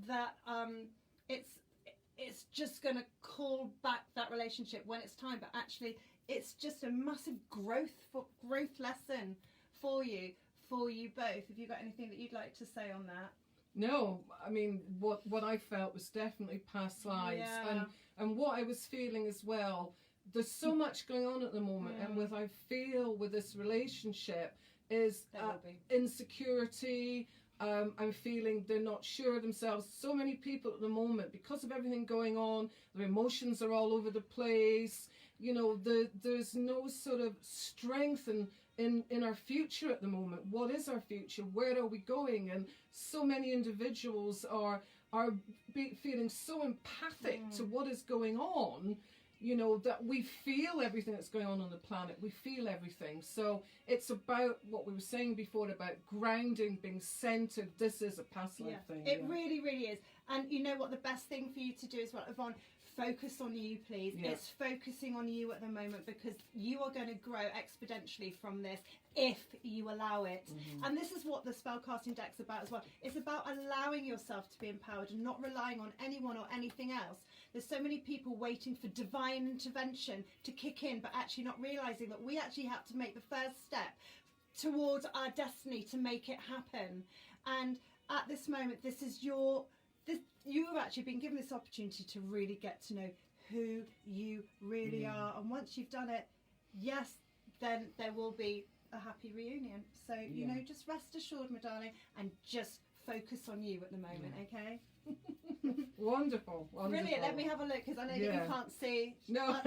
that it's just going to call back that relationship when it's time. But actually, it's just a massive growth lesson for you both. Have you got anything that you'd like to say on that? No, I mean, what I felt was definitely past lives, and what I was feeling as well. There's so much going on at the moment, and what I feel with this relationship is insecurity. I'm feeling they're not sure of themselves. So many people at the moment, because of everything going on, their emotions are all over the place. You know, there's no sort of strength in our future at the moment. What is our future? Where are we going? And so many individuals are feeling so empathic to what is going on, you know, that we feel everything that's going on the planet. We feel everything. So it's about what we were saying before about grounding, being centered. This is a past life thing. It really, really is. And you know what the best thing for you to do is, well, Yvonne, focus on you, please. It's focusing on you at the moment, because you are going to grow exponentially from this if you allow it. And this is what the spellcasting deck's about as well. It's about allowing yourself to be empowered and not relying on anyone or anything else. There's so many people waiting for divine intervention to kick in, but actually not realizing that we actually have to make the first step towards our destiny to make it happen. And at this moment, you've actually been given this opportunity to really get to know who you really are. And once you've done it, yes, then there will be a happy reunion. So, you know, just rest assured, my darling, and just focus on you at the moment, okay? Wonderful. Brilliant. Let me have a look, because I know that you can't see. No.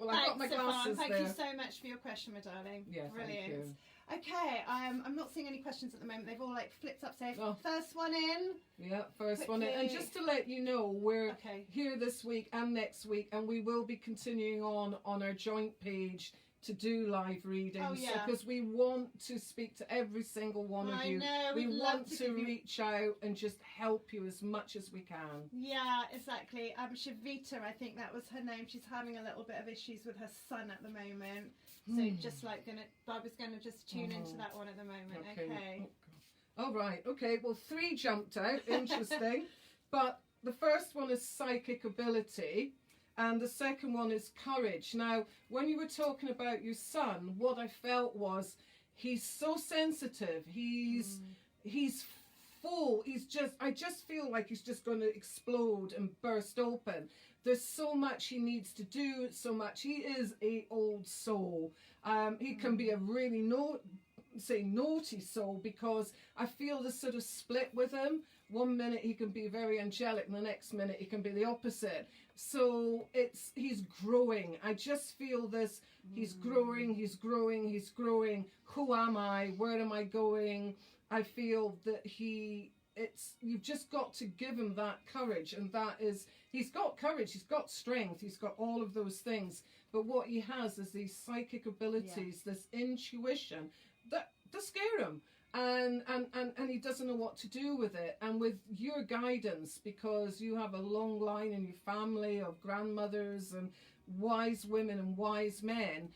Well, I've got my glasses Thank there. you so much for your question, my darling. Yeah, brilliant. Thank you. Okay, I'm not seeing any questions at the moment. They've all flipped up. Say first one in. Yeah, first one in. And just to let you know, we're here this week and next week, and we will be continuing on our joint page to do live readings, because we want to speak to every single one of you. We want to reach out and just help you as much as we can. Yeah, exactly. Shavita, I think that was her name. She's having a little bit of issues with her son at the moment. So I was gonna just tune into that one at the moment. Okay. All right. Okay. Well, 3 jumped out. Interesting. But the first one is psychic ability. And the second one is courage. Now, when you were talking about your son, what I felt was he's so sensitive. He's full. I just feel like he's just going to explode and burst open. There's so much he needs to do, so much. He is an old soul. He can be a really naughty soul, because I feel this sort of split with him. One minute he can be very angelic, and the next minute he can be the opposite. So he's growing. I just feel this. He's growing. Who am I? Where am I going? I feel that you've just got to give him that courage, and that is, he's got courage, he's got strength, he's got all of those things. But what he has is these psychic abilities, this intuition that scare him. And he doesn't know what to do with it. And with your guidance, because you have a long line in your family of grandmothers and wise women and wise men,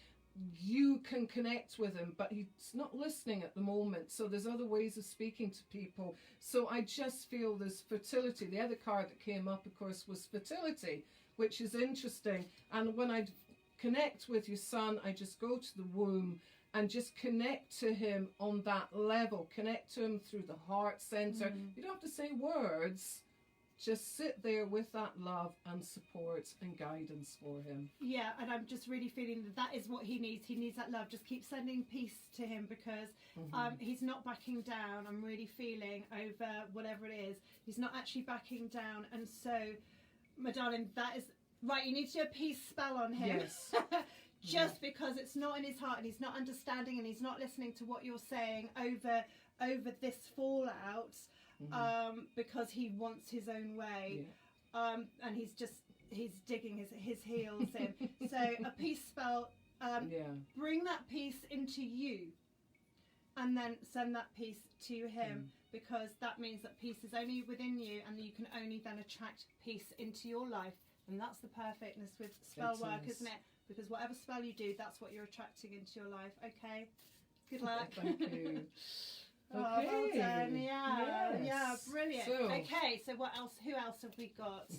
you can connect with him, but he's not listening at the moment. So there's other ways of speaking to people. So I just feel this fertility. The other card that came up, of course, was fertility. which is interesting. And when I connect with your son, I just go to the womb and just connect to him on that level. Connect to him through the heart center. You don't have to say words. Just sit there with that love and support and guidance for him. Yeah, and I'm just really feeling that is what he needs. He needs that love. Just keep sending peace to him, because he's not backing down. I'm really feeling over whatever it is. He's not actually backing down. And so, my darling, that is right. You need to do a peace spell on him. Yes. Just because it's not in his heart and he's not understanding and he's not listening to what you're saying over this fallout. Because he wants his own way, and he's digging his heels in. So a peace spell, bring that peace into you, and then send that peace to him, because that means that peace is only within you, and you can only then attract peace into your life. And that's the perfectness with spell work, isn't it? Because whatever spell you do, that's what you're attracting into your life. Okay, good luck. Thank you. Oh, well done. Yeah, Yes. yeah, brilliant. So. Okay, so what else? Who else have we got?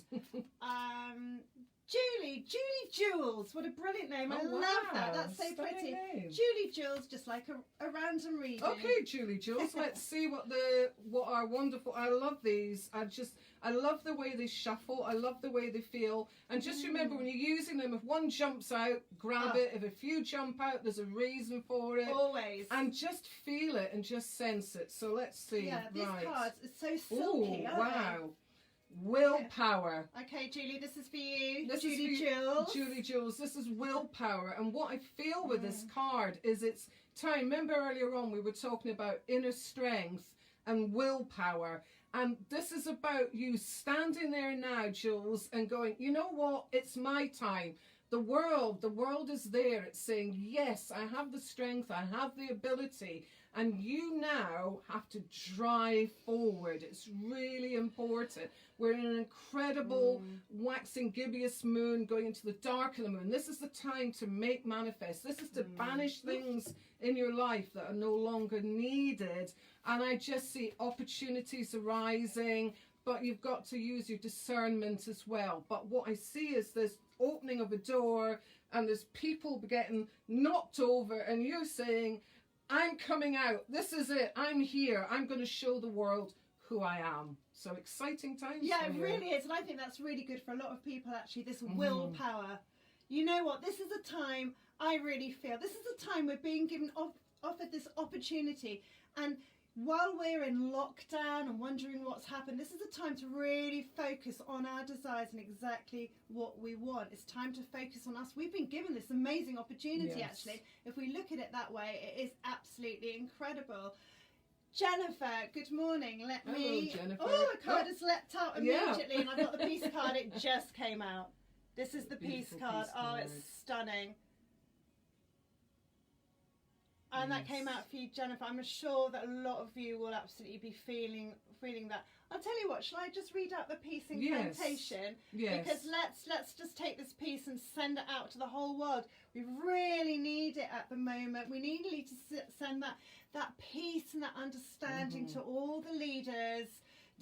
Julie Jules. What a brilliant name. I love that. That's so Stunning pretty. name. Julie Jules, just like a random reading. Okay, Julie Jules, let's see what our wonderful. I love these. I love the way they shuffle. I love the way they feel. And just remember, when you're using them, if one jumps out, grab it. If a few jump out, there's a reason for it. Always. And just feel it and just sense it. So let's see. Yeah, these right. cards are so silky. Oh, wow. Willpower. Okay, Julie, this is for you. This Julie is for you, Jules. Julie Jules, this is willpower. And what I feel with this card is it's time. Remember earlier on we were talking about inner strength and willpower. And this is about you standing there now, Jules, and going, you know what? It's my time. The world is there. It's saying, yes, I have the strength. I have the ability. And you now have to drive forward. It's really important. We're in an incredible waxing gibbous moon going into the dark of the moon. This is the time to make manifest. This is to banish things in your life that are no longer needed. And I just see opportunities arising, but you've got to use your discernment as well. But what I see is this opening of a door, and there's people getting knocked over, and you're saying, I'm coming out. This is it. I'm here. I'm going to show the world who I am. So exciting times. Yeah, it really is. And I think that's really good for a lot of people, actually, this willpower. You know what? This is a time, I really feel, this is a time we're being given offered this opportunity. And while we're in lockdown and wondering what's happened, this is a time to really focus on our desires and exactly what we want. It's time to focus on us. We've been given this amazing opportunity, actually. If we look at it that way, it is absolutely incredible. Jennifer, good morning. Hello, Jennifer. Oh, a card has leapt out immediately, and I've got the peace card. It just came out. This is the peace card. Oh, it's stunning. And that came out for you, Jennifer. I'm sure that a lot of you will absolutely be feeling that. I'll tell you what, shall I just read out the peace incantation? Yes. Because let's just take this peace and send it out to the whole world. We really need it at the moment. We need to send that peace and that understanding to all the leaders,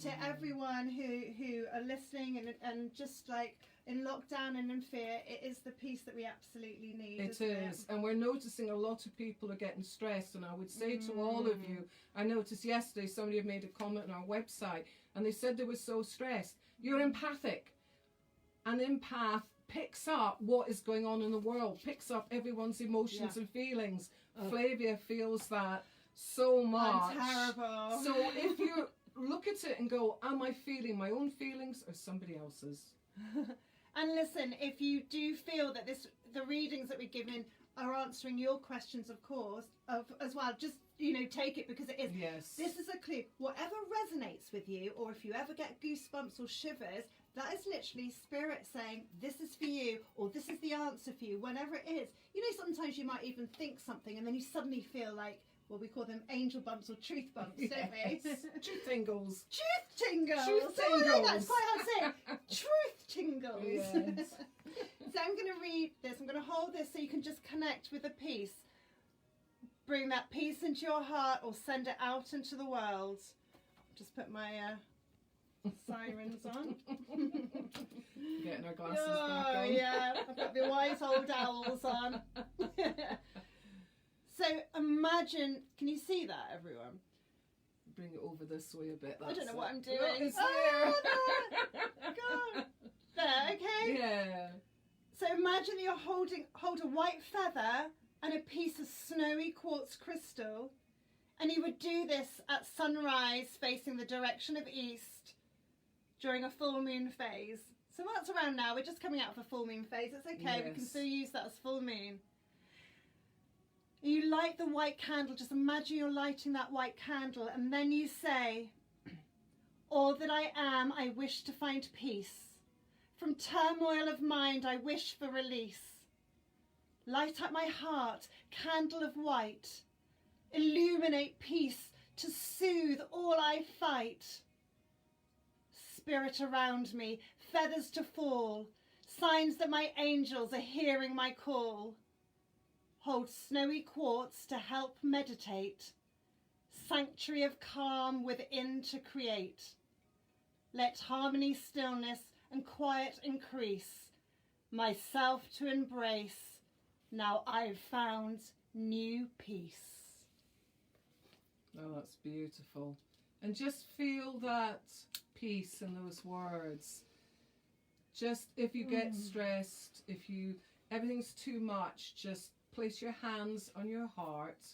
to everyone who are listening and just like in lockdown and in fear. It is the peace that we absolutely need. It is. And we're noticing a lot of people are getting stressed. And I would say to all of you, I noticed yesterday somebody had made a comment on our website and they said they were so stressed. You're empathic. An empath picks up what is going on in the world, picks up everyone's emotions and feelings. Flavia feels that so much. I'm terrible. So if you look at it and go, am I feeling my own feelings or somebody else's? And listen, if you do feel that the readings that we're giving are answering your questions, of course, as well, just, take it because it is. Yes. This is a clue. Whatever resonates with you, or if you ever get goosebumps or shivers, that is literally spirit saying, this is for you, or this is the answer for you, whenever it is. Sometimes you might even think something and then you suddenly feel like, well, we call them angel bumps or truth bumps, don't we? Truth tingles. Truth tingles. Truth Oh, I like that. tingles. It's quite hard to say. Truth tingles. Yes. So I'm going to read this. I'm going to hold this so you can just connect with the peace. Bring that peace into your heart or send it out into the world. Just put my Sirens on. Getting our glasses back on. Yeah, I've got the wise old owls on. So imagine, can you see that, everyone? Bring it over this way a bit. I don't know what I'm doing. Oh, it's there. God. There, okay? Yeah. So imagine that you hold a white feather and a piece of snowy quartz crystal, and you would do this at sunrise facing the direction of east during a full moon phase. So that's around now. We're just coming out of a full moon phase. It's okay. Yes. We can still use that as full moon. You light the white candle. Just imagine you're lighting that white candle, and then you say, all that I am, I wish to find peace. From turmoil of mind, I wish for release. Light up my heart, candle of white. Illuminate peace to soothe all I fight. Spirit around me, feathers to fall, signs that my angels are hearing my call. Hold snowy quartz to help meditate, sanctuary of calm within to create. Let harmony, stillness and quiet increase, myself to embrace. Now I've found new peace. Oh, that's beautiful. And just feel that peace in those words. Just if you get stressed, if everything's too much, just place your hands on your heart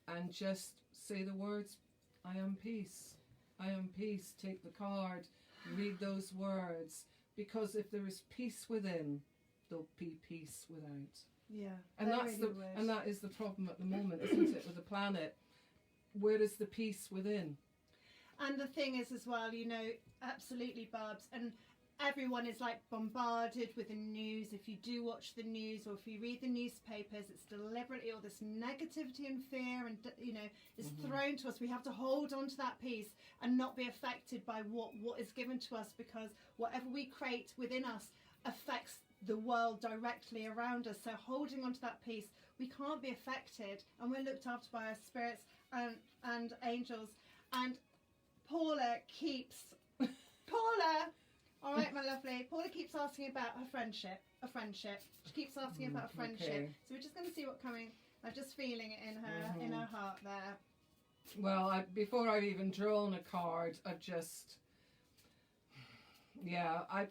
and just say the words, I am peace. I am peace. Take the card, read those words, because if there is peace within, there'll be peace without. Yeah, And that is the problem at the moment, isn't it, with the planet? Where is the peace within? And the thing is as well, you know, absolutely, Babs, and everyone is like bombarded with the news. If you do watch the news or if you read the newspapers, it's deliberately all this negativity and fear and, you know, is thrown to us. We have to hold on to that peace and not be affected by what is given to us, because whatever we create within us affects the world directly around us. So holding on to that peace, we can't be affected, and we're looked after by our spirits and angels. And Paula keeps all right, my lovely. Paula keeps asking about her friendship. She keeps asking about a friendship. Okay. So we're just going to see what coming. I'm just feeling it in her heart there. Well, before I've even drawn a card,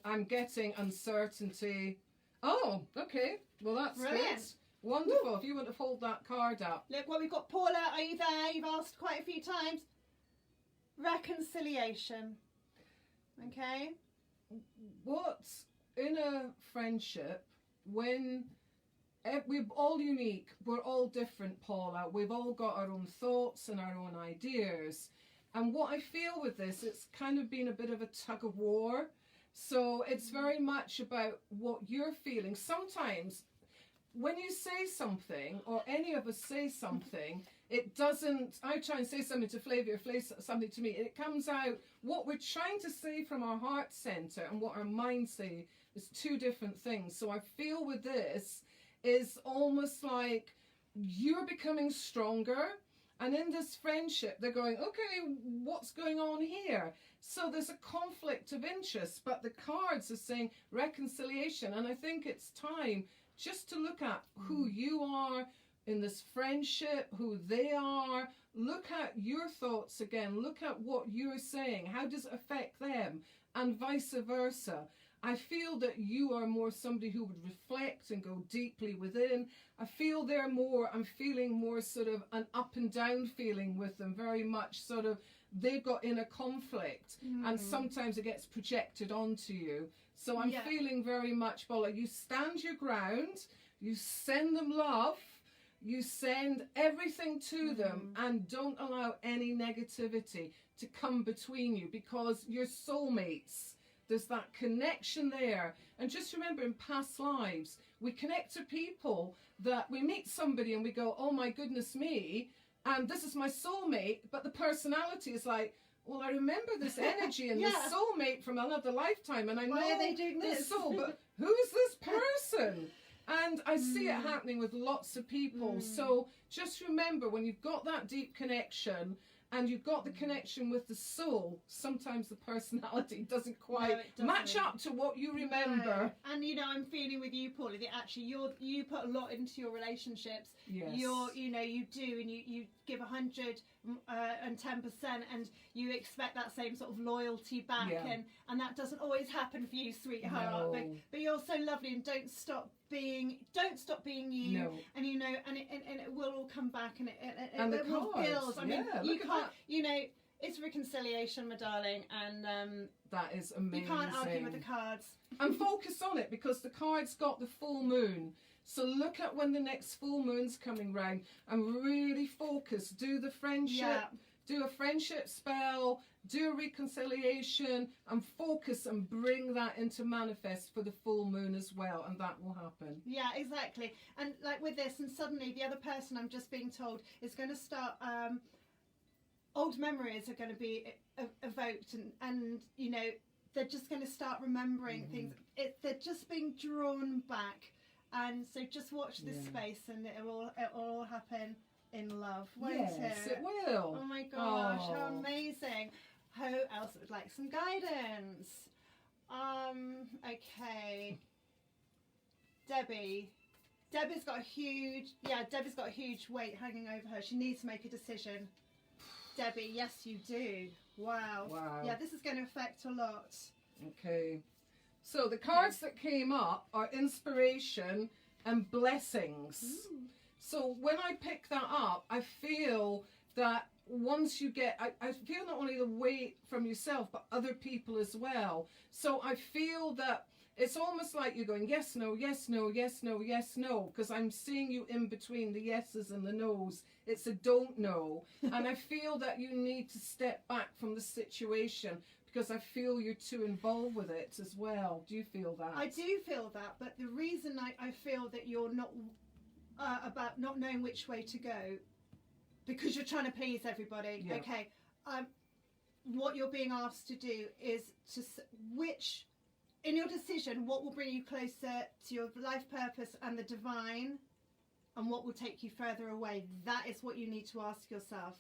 I'm getting uncertainty. Oh, okay. Well, that's Brilliant. good. Wonderful. If you want to hold that card up. Look what we've got. Paula, are you there? You've asked quite a few times. Reconciliation. Okay. What's in a friendship, when we're all unique, we're all different, Paula, we've all got our own thoughts and our own ideas, and what I feel with this, it's kind of been a bit of a tug of war. So it's very much about what you're feeling. Sometimes when you say something, or any of us say something, it doesn't, I try and say something to Flavia, something to me, it comes out, what we're trying to say from our heart centre and what our mind say is two different things. So I feel with this is almost like you're becoming stronger, and in this friendship they're going, okay, what's going on here? So there's a conflict of interest, but the cards are saying reconciliation, and I think it's time just to look at who you are in this friendship, who they are. Look at your thoughts again. Look at what you're saying. How does it affect them? And vice versa. I feel that you are more somebody who would reflect and go deeply within. I feel they're more, I'm feeling more sort of an up and down feeling with them, very much sort of, they've got inner conflict and sometimes it gets projected onto you. So I'm feeling very much, Paula, you stand your ground, you send them love, you send everything to them, and don't allow any negativity to come between you, because you're soulmates. There's that connection there. And just remember, in past lives, we connect to people that we meet somebody and we go, oh my goodness me, and this is my soulmate, but the personality is like, well, I remember this energy and this soulmate from another lifetime, and I know why are they doing this? soul, but who is this person? And I see it happening with lots of people. So just remember, when you've got that deep connection, and you've got the connection with the soul, sometimes the personality doesn't quite it doesn't. match up to what you remember. No. And I'm feeling with you, Paula, that actually you put a lot into your relationships. Yes. You do, and you give 110%, and you expect that same sort of loyalty back, and that doesn't always happen for you, sweetheart. No. But you're so lovely, and don't stop being you. No. And and it will all come back, and And it the will cards. build. I mean, Yeah, you look at can't. that. It's reconciliation, my darling, and That is amazing. you can't argue with the cards. And focus on it, because the card's got the full moon. So look at when the next full moon's coming round and really focus. Do the friendship, do a friendship spell, do a reconciliation, and focus and bring that into manifest for the full moon as well, and that will happen. Yeah, exactly. And like with this, and suddenly the other person, I'm just being told, is going to start, old memories are going to be evoked, and they're just going to start remembering things. They're just being drawn back. And so just watch this space, and it will all happen in love, won't Yes, it will. Oh my gosh, how amazing. Who else would like some guidance? Okay. Debbie's got a huge weight hanging over her. She needs to make a decision. Debbie, yes you do. Wow. Yeah, this is going to affect a lot. Okay. So the cards that came up are inspiration and blessings. Ooh. So when I pick that up, I feel that once you get, I feel not only the weight from yourself, but other people as well. So I feel that it's almost like you're going, yes, no, yes, no, yes, no, yes, no, because I'm seeing you in between the yeses and the nos. It's a don't know. And I feel that you need to step back from the situation, because I feel you're too involved with it as well. Do you feel that? I do feel that, but the reason I feel that you're not about not knowing which way to go, because you're trying to please everybody. Yeah. Okay. What you're being asked to do is in your decision, what will bring you closer to your life purpose and the divine, and what will take you further away. That is what you need to ask yourself.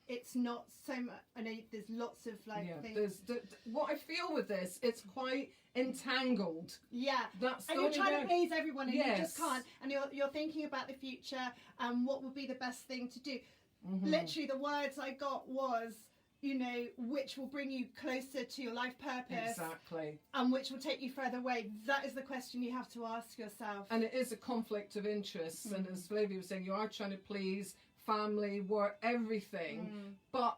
It's not so much. I know there's lots of things. What I feel with this, it's quite entangled. Yeah, and you're trying to please everyone, and you just can't. And you're thinking about the future and what would be the best thing to do. Literally, the words I got was, which will bring you closer to your life purpose. Exactly. And which will take you further away. That is the question you have to ask yourself. And it is a conflict of interests. And as Flavia was saying, you are trying to please family, work, everything. But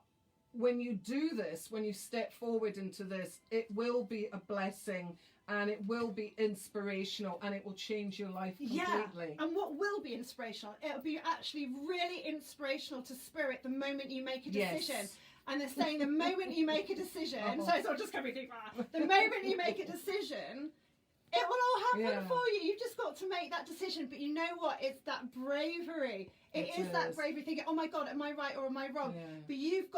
when you do this, when you step forward into this, it will be a blessing, and it will be inspirational, and it will change your life completely. Yeah, and what will be inspirational? It'll be actually really inspirational to spirit the moment you make a decision. Yes. And they're saying the moment you make a decision, so it's all just going to be the moment you make a decision, it will all happen for you. You've just got to make that decision. But you know what? It's that bravery. It is that bravery thinking, oh my God, am I right or am I wrong? Yeah. But you've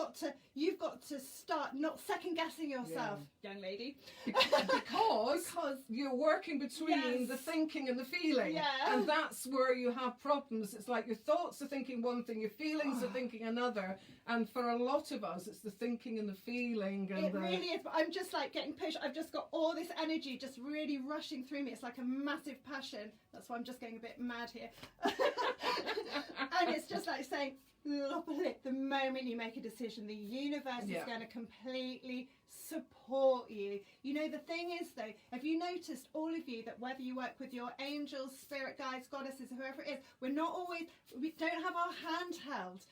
got to start not second guessing yourself, young lady. Because you're working between the thinking and the feeling. Yeah. And that's where you have problems. It's like your thoughts are thinking one thing, your feelings are thinking another. And for a lot of us, it's the thinking and the feeling. And it really is. But I'm just like getting pushed. I've just got all this energy just really rushing through me. It's like a massive passion. That's why I'm just getting a bit mad here. And it's just like saying, the moment you make a decision, the universe is going to completely support you. The thing is though, have you noticed, all of you, that whether you work with your angels, spirit guides, goddesses, whoever it is, we don't have our hand held.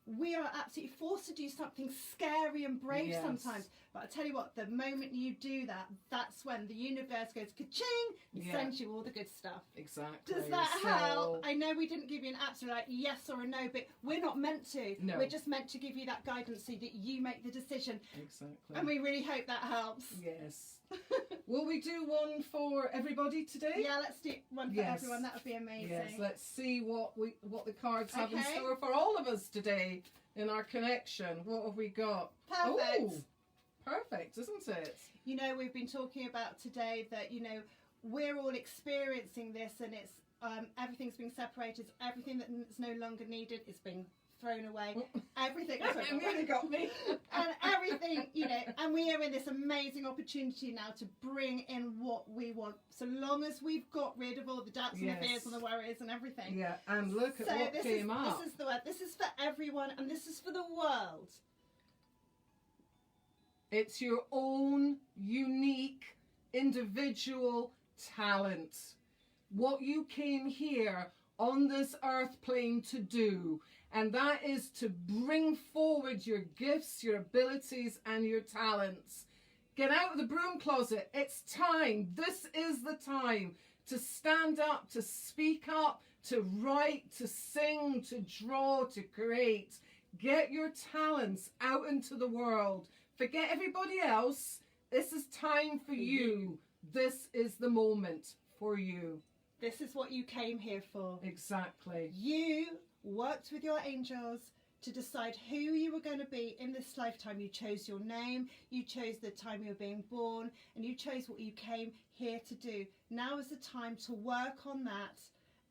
We are absolutely forced to do something scary and brave sometimes. But I tell you what, the moment you do that, that's when the universe goes ka-ching and sends you all the good stuff. Exactly. Does that help? I know we didn't give you an absolute yes or a no, but we're not meant to. No. We're just meant to give you that guidance so that you make the decision. Exactly. And we really hope that helps. Yes. Will we do one for everybody today? Yeah, let's do one for everyone. That would be amazing. Yes, let's see what the cards have in store for all of us today in our connection. What have we got? Perfect. Oh, perfect, isn't it? We've been talking about today that, we're all experiencing this, and it's everything's being separated. Everything that's no longer needed is being thrown away. Everything. It really got me. And everything, you know, and we are in this amazing opportunity now to bring in what we want, so long as we've got rid of all the doubts and the fears and the worries and everything. Yeah, and look at what came up. This is the word. This is for everyone, and this is for the world. It's your own unique individual talent. What you came here on this earth plane to do, and that is to bring forward your gifts, your abilities, and your talents. Get out of the broom closet. It's time. This is the time to stand up, to speak up, to write, to sing, to draw, to create. Get your talents out into the world. Forget everybody else. This is time for you. This is the moment for you. This is what you came here for. Exactly. You worked with your angels to decide who you were going to be in this lifetime. You chose your name, you chose the time you were being born, and you chose what you came here to do. Now is the time to work on that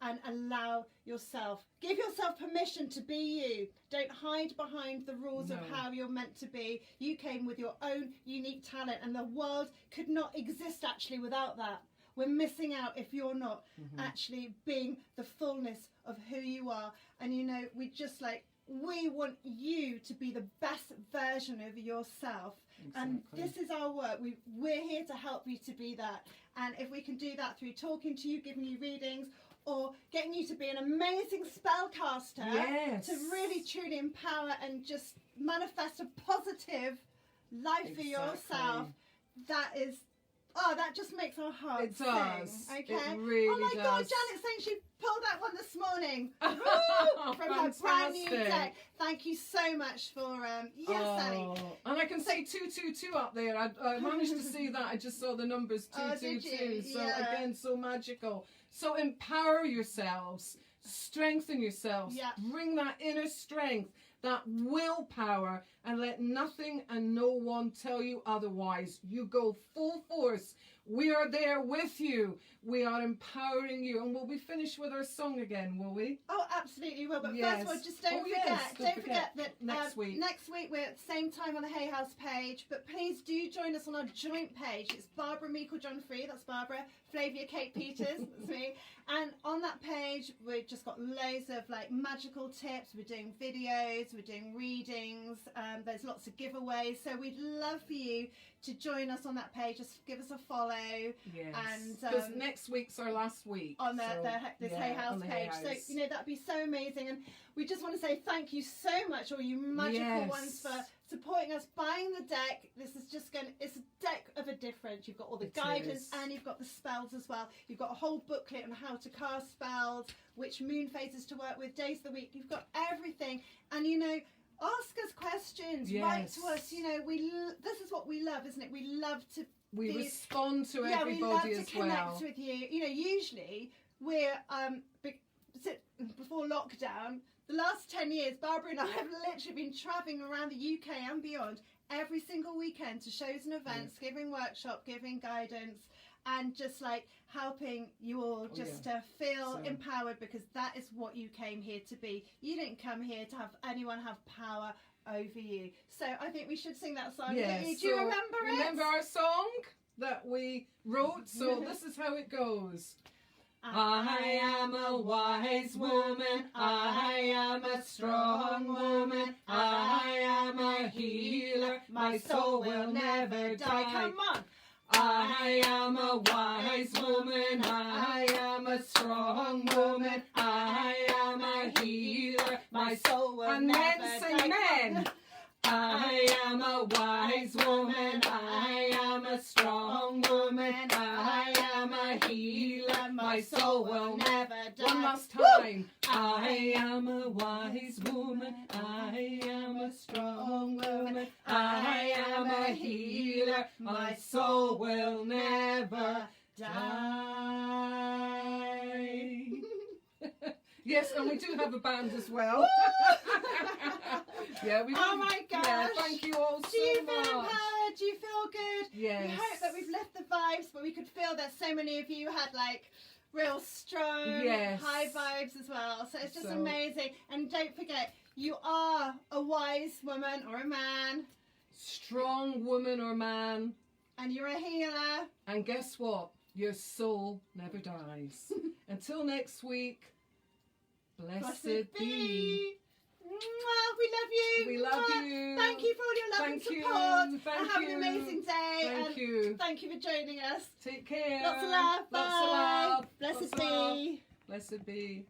and allow yourself, give yourself permission to be you. Don't hide behind the rules of how you're meant to be. You came with your own unique talent, and the world could not exist actually without that. We're missing out if you're not actually being the fullness of who you are. And you know, we want you to be the best version of yourself. Exactly. And this is our work. We're here to help you to be that. And if we can do that through talking to you, giving you readings, or getting you to be an amazing spellcaster, to really truly empower and just manifest a positive life for yourself, that just makes our hearts sing. Okay? It really oh my does. God, Janet's saying she pulled that one this morning. From her brand new deck. Thank you so much for, Sally. And I can say 222 up there. I managed to see that. I just saw the numbers 222. So again, so magical. So empower yourselves. Strengthen yourselves. Bring that inner strength, that willpower, and let nothing and no one tell you otherwise. You go full force. We are there with you. We are empowering you. And will we finish with our song again, will we? Oh, absolutely will. But first of all, just don't forget that next week we're at the same time on the Hay House page. But please do join us on our joint page. It's Barbara Meiklejohn-Free. That's Barbara. Flavia Kate Peters. That's me. And on that page, we've just got loads of like magical tips. We're doing videos. We're doing readings. There's lots of giveaways. So we'd love for you to join us on that page. Just give us a follow. Yes. And because next week's our last week on this Hay House page. So you know, that'd be so amazing. And we just want to say thank you so much, all you magical ones, for supporting us, buying the deck. This is just it's a deck of a difference. You've got all the guidance and you've got the spells as well. You've got a whole booklet on how to cast spells, which moon phases to work with, days of the week. You've got everything. And you know, ask us questions, write to us. You know, this is what we love, isn't it? We love to respond to everybody we love to as connect with you. You know, usually we're before lockdown, the last 10 years, Barbara and I have literally been travelling around the UK and beyond every single weekend to shows and events, giving workshop, giving guidance, and just like helping you all to feel empowered, because that is what you came here to be. You didn't come here to have anyone have power over you. So I think we should sing that song. Yes. Do you remember it? Remember our song that we wrote? So this is how it goes. I am a wise woman, I am a strong woman, I am a healer, my soul will never die. Come on. I am a wise woman, I am a strong woman, I am a healer, my soul will never die. And then sing men. I am a wise woman, I am a strong woman, I am a healer, my soul will never die. One last time. I am a wise woman, I am a strong woman, I am a healer, my soul will never die. Yes, and we do have a band as well. Oh my gosh. Yeah, thank you all so much. Do you feel empowered? Do you feel good? Yes. We hope that we've left the vibes, but we could feel that so many of you had like real strong, high vibes as well. So it's just amazing. And don't forget, You are a wise woman or a man. Strong woman or man. And you're a healer. And guess what? Your soul never dies. Until next week, blessed be. Mwah, we love you. We love Mwah. you. Thank you for all your love Thank and you. support. Thank and have you. an amazing day. Thank and you. Thank you for joining us. Take care. Lots of love. Bye. Lots of love. Blessed Lots of love. be. Blessed be.